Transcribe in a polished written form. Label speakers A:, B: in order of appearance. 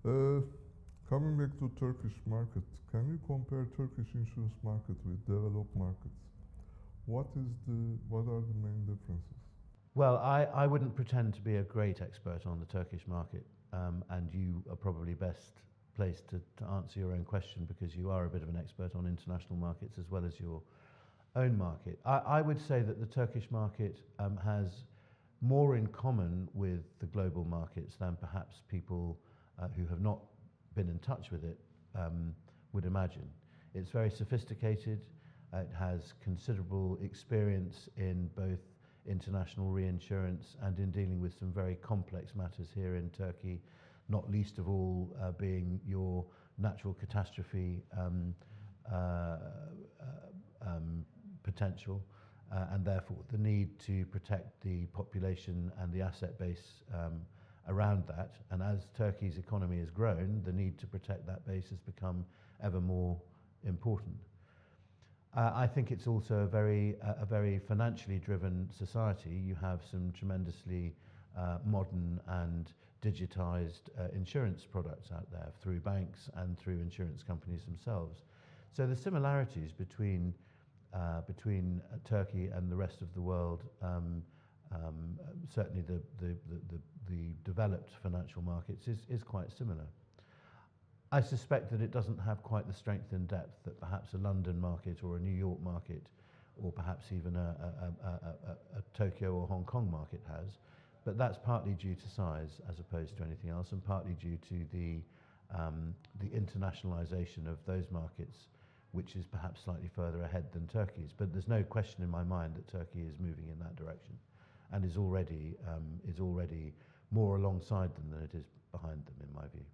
A: Uh, Coming back to Turkish market, can you compare Turkish insurance market with developed markets? What are the main differences?
B: Well, I wouldn't pretend to be a great expert on the Turkish market, and you are probably best placed to answer your own question because you are a bit of an expert on international markets as well as your own market. I would say that the Turkish market has more in common with the global markets than perhaps people who have not been in touch with it would imagine. It's very sophisticated. It has considerable experience in both international reinsurance and in dealing with some very complex matters here in Turkey, not least of all being your natural catastrophe potential, and therefore the need to protect the population and the asset base around that. And as Turkey's economy has grown, the need to protect that base has become ever more important. I think it's also a very financially driven society. You have some tremendously modern and digitized insurance products out there through banks and through insurance companies themselves. So the similarities between Turkey and the rest of the world, certainly the developed financial markets, is quite similar. I suspect that it doesn't have quite the strength and depth that perhaps a London market or a New York market or perhaps even a Tokyo or Hong Kong market has, but that's partly due to size as opposed to anything else, and partly due to the internationalization of those markets, which is perhaps slightly further ahead than Turkey's. But there's no question in my mind that Turkey is moving in that direction and is already more alongside them than it is behind them, in my view.